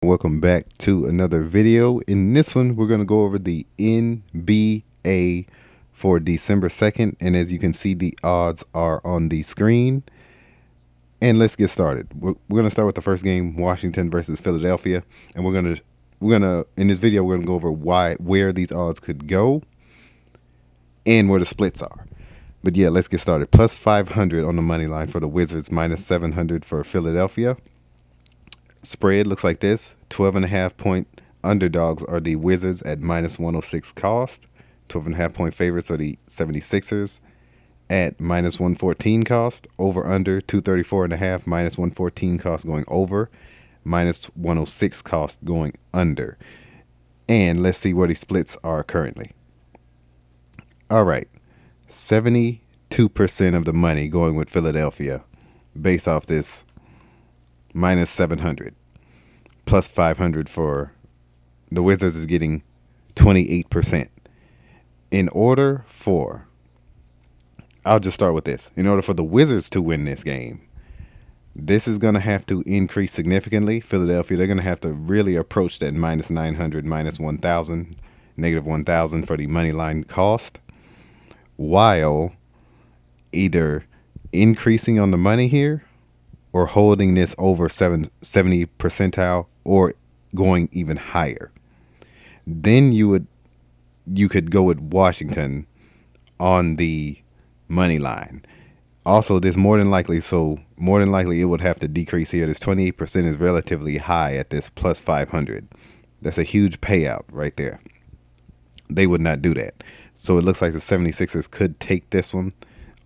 Welcome back to another video. In this one, we're going to go over the NBA for December 2nd. And as you can see, the odds are on the screen. And let's get started. We're going to start with the first game, Washington versus Philadelphia. And we're going to in this video, we're going to go over where these odds could go and where the splits are. But yeah, let's get started. Plus 500 on the money line for the Wizards, minus 700 for Philadelphia. Spread looks like this. 12.5 point underdogs are the Wizards at minus 106 cost. 12.5 point favorites are the 76ers at minus 114 cost. Over under 234.5, minus 114 cost going over, minus 106 cost going under. And let's see where the splits are currently. All right, 72% of the money going with Philadelphia based off this minus 700. Plus 500 for the Wizards is getting 28%. I'll just start with this. In order for the Wizards to win this game, this is going to have to increase significantly. Philadelphia, they're going to have to really approach that minus 900, minus 1,000, negative 1,000 for the money line cost, while either increasing on the money here or holding this over 70 percentile or going even higher. Then you could go with Washington on the money line. Also, this more than likely it would have to decrease here. This 28% is relatively high at this plus 500. That's a huge payout right there. They would not do that. So it looks like the 76ers could take this one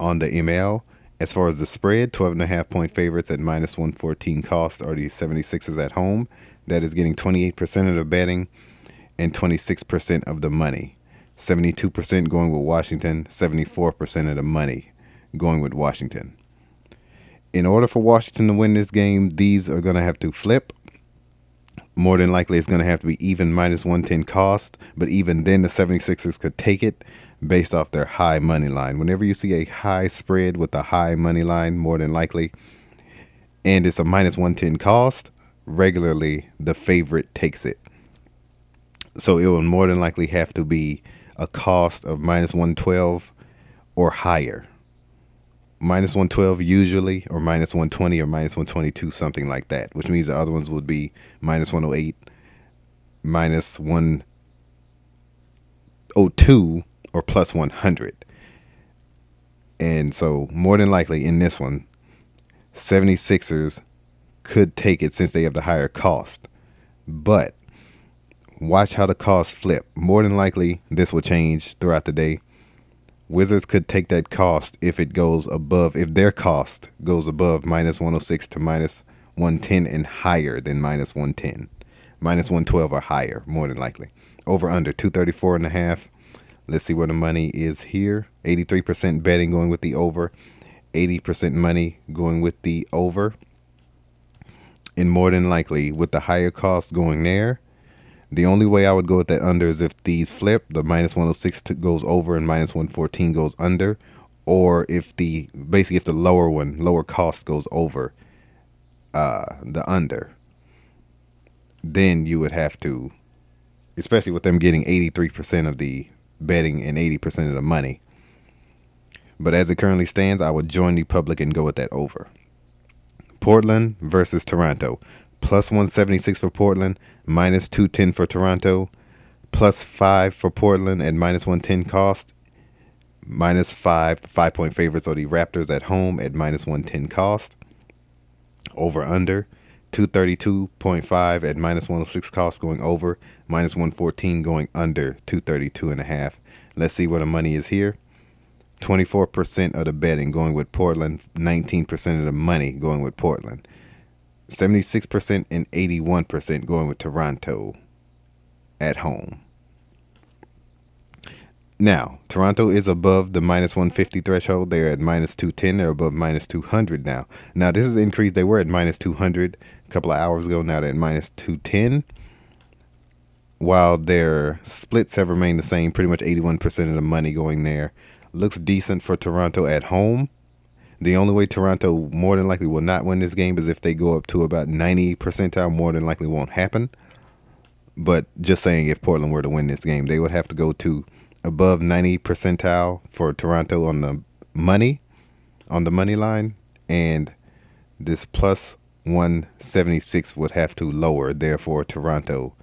on the ML. As far as the spread, 12.5 point favorites at minus 114 cost are the 76ers at home. That is getting 28% of the betting and 26% of the money. 72% going with Washington, 74% of the money going with Washington. In order for Washington to win this game, these are going to have to flip. More than likely, it's going to have to be even minus 110 cost, but even then the 76ers could take it based off their high money line. Whenever you see a high spread with a high money line, more than likely, and it's a minus 110 cost, regularly the favorite takes it. So it will more than likely have to be a cost of minus 112 or higher. Minus 112 usually, or minus 120 or minus 122, something like that, which means the other ones would be minus 108, minus 102, or plus 100. And so more than likely in this one, 76ers could take it since they have the higher cost. But watch how the cost flip. More than likely this will change throughout the day. Wizards could take that cost if their cost goes above minus 106 to minus 110 and higher than minus 110. Minus 112 or higher, more than likely. Over under 234.5. Let's see where the money is here. 83% betting going with the over. 80% money going with the over. And more than likely with the higher cost going there. The only way I would go with that under is if these flip, the minus 106 goes over and minus 114 goes under, or if the lower cost goes over the under, then you would have to, especially with them getting 83% of the betting and 80% of the money. But as it currently stands, I would join the public and go with that over. Portland versus Toronto. Plus 176 for Portland, minus 210 for Toronto, plus 5 for Portland at minus 110 cost, minus 5 point favorites are the Raptors at home at minus 110 cost. Over under 232.5 at minus 106 cost going over, minus 114 going under 232.5. Let's see where the money is here. 24% of the betting going with Portland, 19% of the money going with Portland. 76% and 81% going with Toronto at home. Now, Toronto is above the minus 150 threshold. They're at minus 210. They're above minus 200 now. Now, this is increased. They were at minus 200 a couple of hours ago. Now they're at minus 210. While their splits have remained the same, pretty much 81% of the money going there. Looks decent for Toronto at home. The only way Toronto more than likely will not win this game is if they go up to about 90 percentile. More than likely won't happen. But just saying, if Portland were to win this game, they would have to go to above 90 percentile for Toronto money, on the money line, and this plus 176 would have to lower. Therefore, Toronto's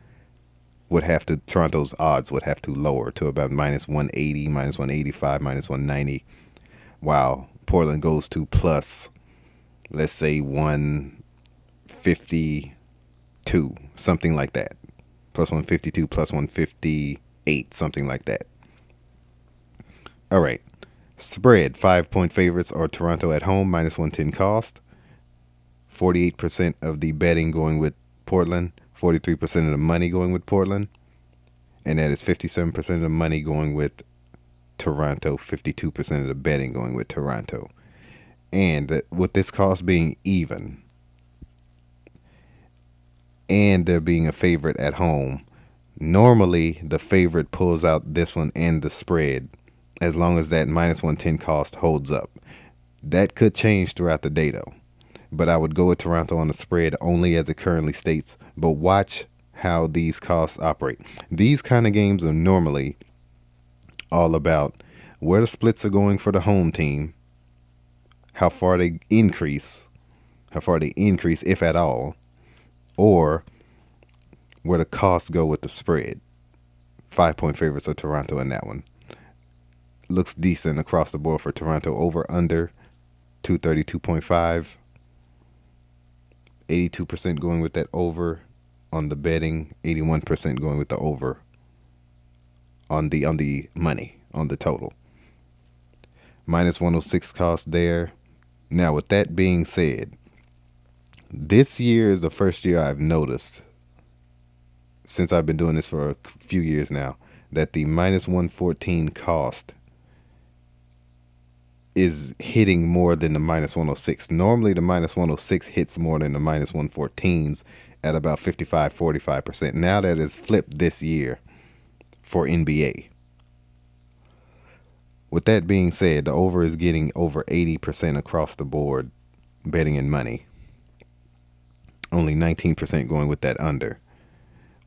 odds would have to lower to about minus 180, minus 185, minus 190, while Portland goes to plus, let's say, 152, something like that. Plus 152, plus 158, something like that. All right. Spread, 5-point favorites are Toronto at home, minus 110 cost. 48% of the betting going with Portland, 43% of the money going with Portland, and that is 57% of the money going with Toronto, 52% of the betting going with Toronto. And with this cost being even, and there being a favorite at home, normally the favorite pulls out this one and the spread as long as that minus 110 cost holds up. That could change throughout the day though, but I would go with Toronto on the spread only as it currently states. But watch how these costs operate. These kind of games are normally all about where the splits are going for the home team, how far they increase if at all, or where the costs go with the spread. 5-point favorites are Toronto in that one. Looks decent across the board for Toronto. Over under 232.5. 82% going with that over on the betting. 81% going with the over on the money, on the total. Minus 106 cost there. Now, with that being said, this year is the first year I've noticed, since I've been doing this for a few years now, that the minus 114 cost is hitting more than the minus 106. Normally, the minus 106 hits more than the minus 114s at about 45-45%. Now that is flipped this year for NBA. With that being said, the over is getting over 80% across the board, betting and money. Only 19% going with that under.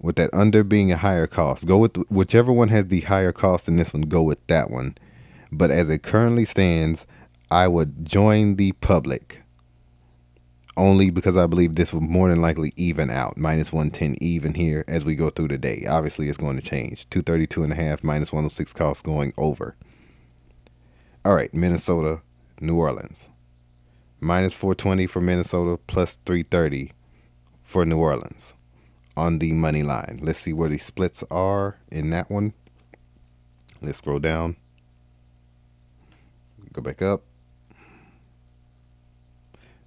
With that under being a higher cost, go with whichever one has the higher cost in this one, go with that one. But as it currently stands, I would join the public only because I believe this will more than likely even out. Minus 110 even here as we go through the day. Obviously, it's going to change. 232.5, minus 106 cost going over. All right, Minnesota, New Orleans. Minus 420 for Minnesota, plus 330 for New Orleans on the money line. Let's see where the splits are in that one. Let's scroll down. Go back up.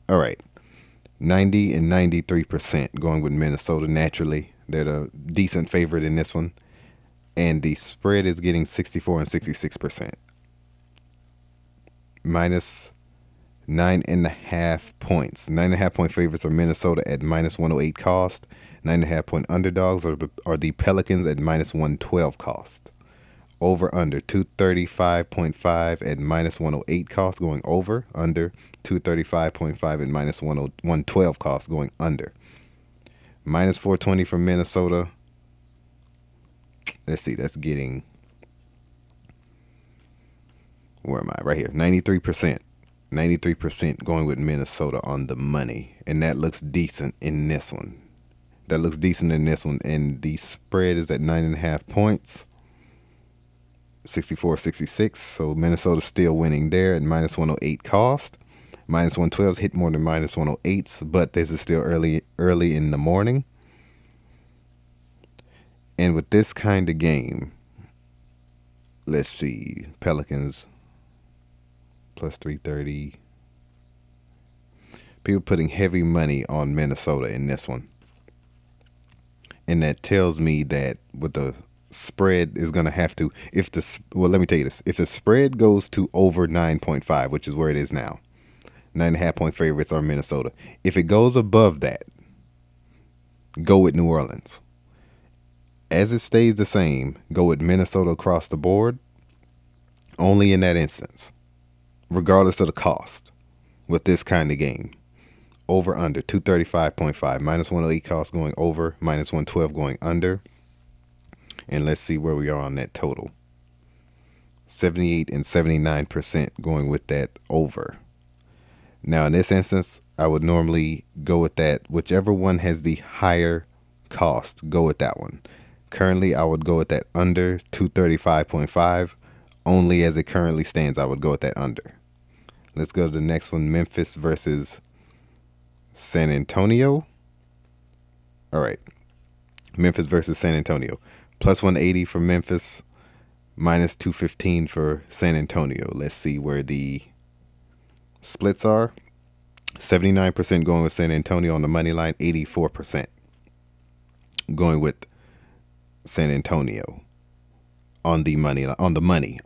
All right. 90 and 93% going with Minnesota naturally. They're the decent favorite in this one. And the spread is getting 64 and 66%. Minus 9.5 points. 9.5 point favorites are Minnesota at minus 108 cost. 9.5 point underdogs are the Pelicans at minus 112 cost. Over under 235.5 at minus 108 cost going over. Under 235.5 at minus 112 cost going under. Minus 420 for Minnesota. Let's see, that's getting, where am I? Right here. 93%. 93% going with Minnesota on the money. And that looks decent in this one. And the spread is at 9.5 points. 64-66. So Minnesota's still winning there at minus 108 cost. Minus 112s hit more than minus 108s, but this is still early in the morning. And with this kind of game, let's see, Pelicans plus 330. People putting heavy money on Minnesota in this one. And that tells me that with the spread is going to have to, let me tell you this. If the spread goes to over 9.5, which is where it is now, 9.5 point favorites are Minnesota. If it goes above that, go with New Orleans. As it stays the same, go with Minnesota across the board, only in that instance, regardless of the cost. with this kind of game. Over under 235.5. Minus 108 cost going over. Minus 112 going under. And let's see where we are on that total. 78 and 79% going with that over. Now in this instance, I would normally go with that. Whichever one has the higher cost, go with that one. Currently, I would go with that under 235.5. Only as it currently stands, I would go with that under. Let's go to the next one. Memphis versus San Antonio. All right. Memphis versus San Antonio. Plus 180 for Memphis. Minus 215 for San Antonio. Let's see where the splits are. 79% going with San Antonio on the money line. 84% going with San Antonio on the money line. On the money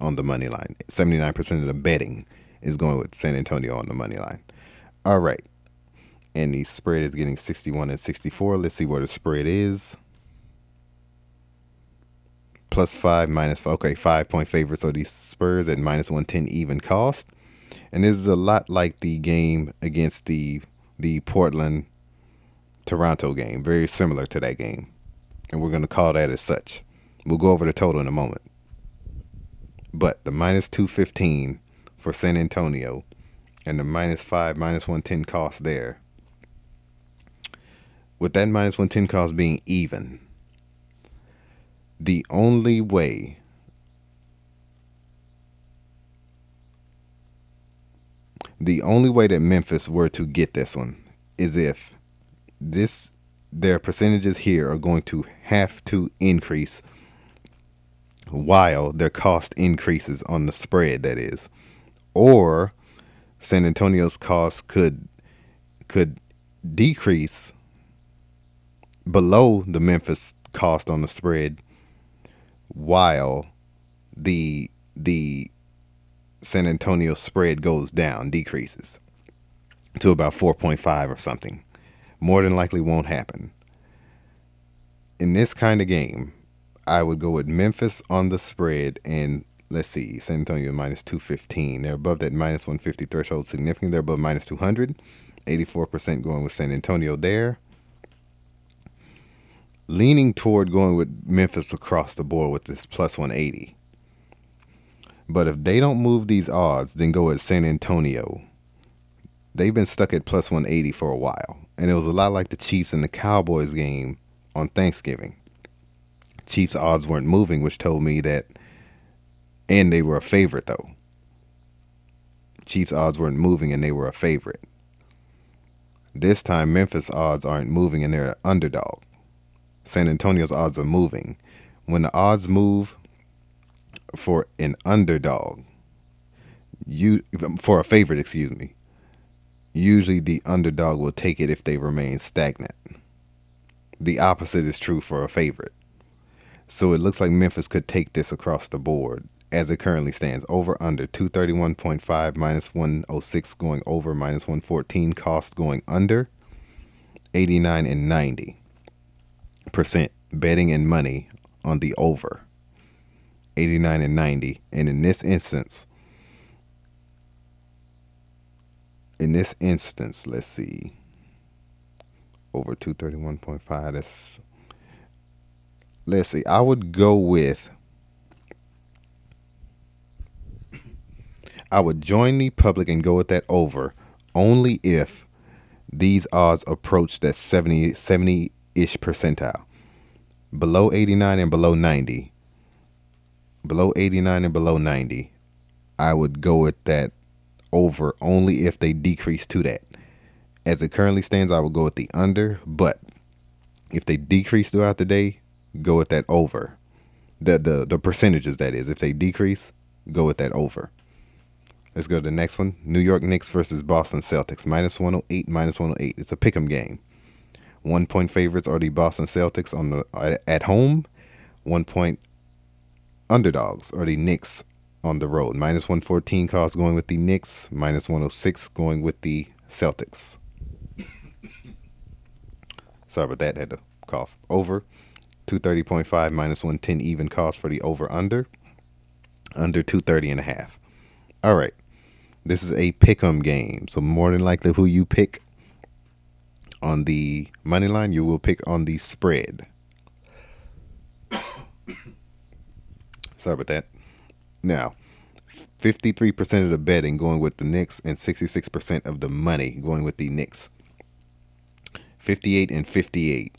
line. 79% of the betting is going with San Antonio on the money line. All right. And the spread is getting 61 and 64. Let's see where the spread is. Plus 5, minus 5. Okay, 5-point favorites are these Spurs at minus 110 even cost. And this is a lot like the game against the Portland-Toronto game. Very similar to that game. And we're going to call that as such. We'll go over the total in a moment. But the minus 215 for San Antonio and the minus 5, minus 110 cost there. With that minus 110 cost being even, the only way that Memphis were to get this one is if their percentages here are going to have to increase while their cost increases on the spread, that is. Or San Antonio's cost could decrease below the Memphis cost on the spread while the San Antonio spread goes down, decreases to about 4.5 or something. More than likely won't happen. In this kind of game, I would go with Memphis on the spread and let's see, San Antonio minus 215. They're above that minus 150 threshold significantly. They're above minus 200. 84% going with San Antonio there. Leaning toward going with Memphis across the board with this plus 180. But if they don't move these odds, then go with San Antonio. They've been stuck at plus 180 for a while. And it was a lot like the Chiefs and the Cowboys game on Thanksgiving. Chiefs odds weren't moving, which told me that, and they were a favorite though. Chiefs odds weren't moving and they were a favorite. This time Memphis odds aren't moving and they're an underdog. San Antonio's odds are moving. When the odds move for an underdog, for a favorite, usually the underdog will take it if they remain stagnant. The opposite is true for a favorite. So it looks like Memphis could take this across the board as it currently stands. Over under 231.5 minus 106 going over, minus 114 cost going under. 89 and 90% betting and money on the over. 89 and 90. And in this instance, let's see. Over 231.5. Let's see. I would join the public and go with that over only if these odds approach that 70-ish percentile. Below 89 and below 90. Below 89 and below 90, I would go with that over only if they decrease to that. As it currently stands, I would go with the under, but if they decrease throughout the day, go with that over. The percentages, that is. If they decrease, go with that over. Let's go to the next one. New York Knicks versus Boston Celtics. Minus 108, minus 108. It's a pick'em game. 1-point favorites are the Boston Celtics at home. 1-point underdogs are the Knicks on the road. Minus 114 cost going with the Knicks. Minus 106 going with the Celtics. Sorry about that. Had to cough. Over 230.5 minus 110 even cost for the over under. Under 230.5. All right. This is a pick'em game. So more than likely who you pick on the money line, you will pick on the spread. Sorry about that. Now, 53% of the betting going with the Knicks and 66% of the money going with the Knicks. 58 and 58.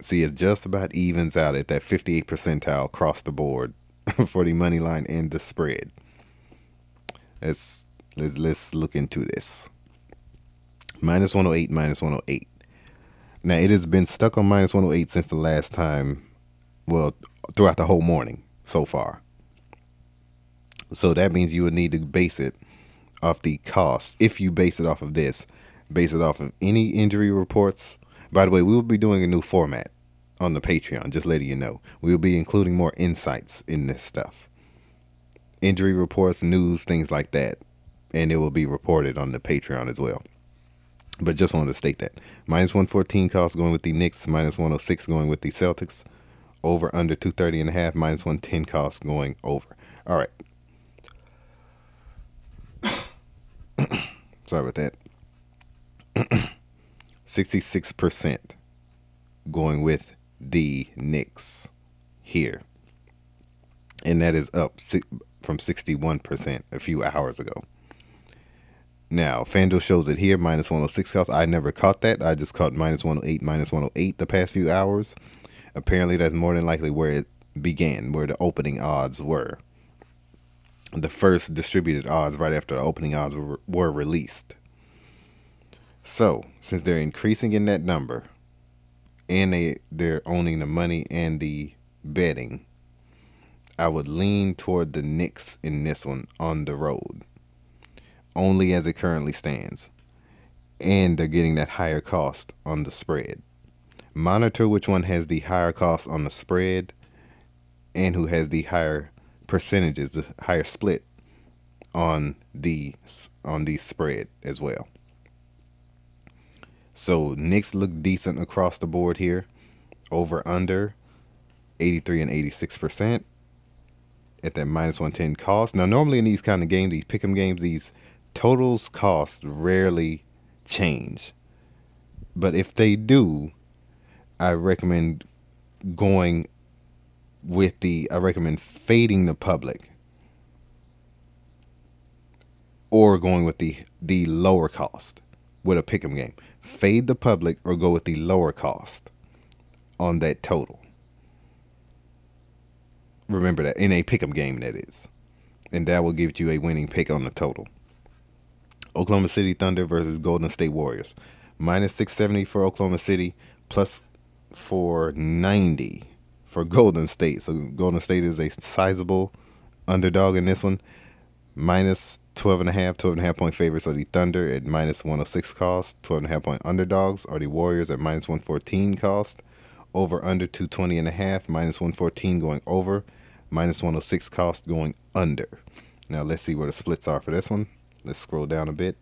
See, it just about evens out at that 58 percentile across the board for the money line and the spread. Let's look into this. Minus 108, minus 108. Now, it has been stuck on minus 108 since the last time, well, throughout the whole morning so far. So that means you would need to base it off the cost. If you base it off of this, base it off of any injury reports. By the way, we will be doing a new format on the Patreon, just letting you know. We will be including more insights in this stuff. Injury reports, news, things like that. And it will be reported on the Patreon as well. But just wanted to state that. Minus 114 cost going with the Knicks, minus 106 going with the Celtics. Over under 230.5, minus 110 cost going over. All right. Sorry about that. 66% going with the Knicks here. And that is up from 61% a few hours ago. Now, FanDuel shows it here, minus 106 cost. I never caught that. I just caught minus 108, minus 108 the past few hours. Apparently, that's more than likely where it began, where the opening odds were. The first distributed odds right after the opening odds were released. So, since they're increasing in that number, and they're owning the money and the betting, I would lean toward the Knicks in this one on the road, only as it currently stands. And they're getting that higher cost on the spread. Monitor which one has the higher cost on the spread and who has the higher percentages, the higher split on the spread as well. So Knicks look decent across the board here. Over under 83 and 86% at that minus 110 cost. Now normally in these kind of games, these pick'em games, these totals cost rarely change. But if they do, I recommend fading the public or going with the lower cost with a pick'em game. Fade the public or go with the lower cost on that total. Remember that in a pick'em game, that is. And that will give you a winning pick on the total. Oklahoma City Thunder versus Golden State Warriors. Minus 670 for Oklahoma City, plus 490 for Golden State. So Golden State is a sizable underdog in this one. Minus 12.5 point favorites are the Thunder at minus 106 cost. 12.5 point underdogs are the Warriors at minus 114 cost. Over under 220.5, minus 114 going over. Minus 106 cost going under. Now let's see where the splits are for this one. Let's scroll down a bit.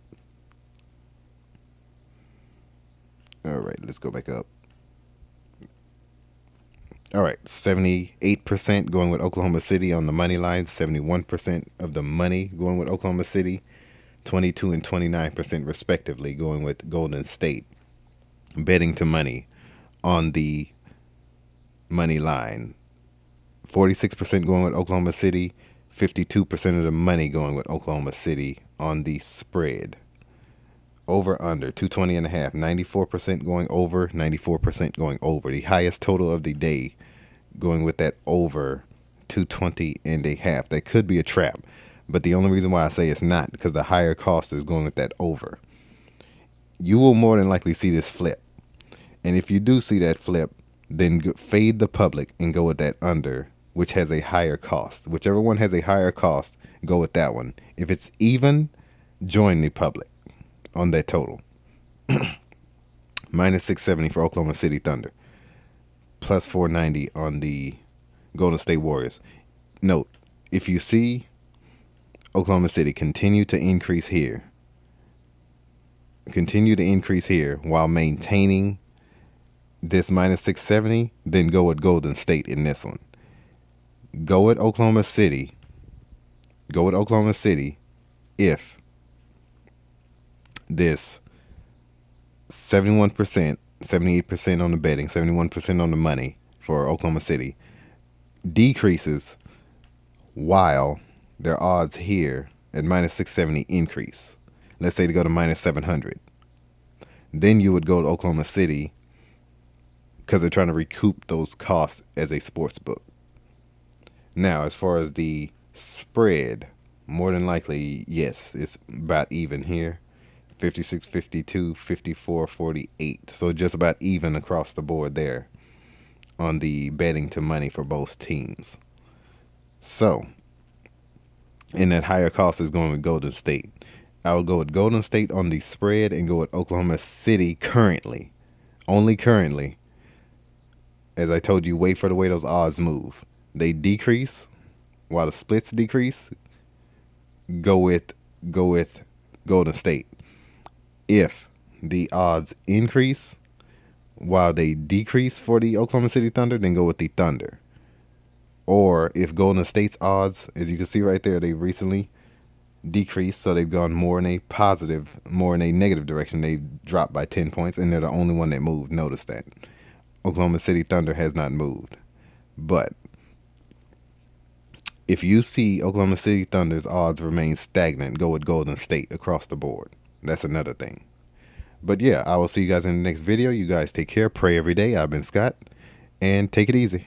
All right, let's go back up. All right, 78% going with Oklahoma City on the money line. 71% of the money going with Oklahoma City. 22 and 29% respectively going with Golden State. Betting to money on the money line. 46% going with Oklahoma City. 52% of the money going with Oklahoma City on the spread. Over under 220.5. 94% going over. 94% going over. The highest total of the day going with that over 220.5. That could be a trap, but the only reason why I say it's not because the higher cost is going with that over. You will more than likely see this flip, and if you do see that flip, then fade the public and go with that under, which has a higher cost. Whichever one has a higher cost, go with that one. If it's even, join the public on that total. Minus 670 for Oklahoma City Thunder. Plus 490 on the Golden State Warriors. Note, if you see Oklahoma City continue to increase here while maintaining this minus 670, then go with Golden State in this one. Go with Oklahoma City if this 71%, 78% on the betting, 71% on the money for Oklahoma City decreases while their odds here at minus 670 increase. Let's say to go to minus 700. Then you would go to Oklahoma City because they're trying to recoup those costs as a sports book. Now, as far as the spread, more than likely, yes, it's about even here. 56, 52, 54, 48. So just about even across the board there on the betting to money for both teams. So, and that higher cost is going with Golden State. I would go with Golden State on the spread and go with Oklahoma City currently. Only currently. As I told you, wait for the way those odds move. They decrease while the splits decrease. Go with Golden State. If the odds increase while they decrease for the Oklahoma City Thunder, then go with the Thunder. Or if Golden State's odds, as you can see right there, they recently decreased, so they've gone more in a positive, more in a negative direction. They've dropped by 10 points, and they're the only one that moved. Notice that. Oklahoma City Thunder has not moved. But if you see Oklahoma City Thunder's odds remain stagnant, go with Golden State across the board. That's another thing. But yeah, I will see you guys in the next video. You guys take care. Pray every day. I've been Scott, and take it easy.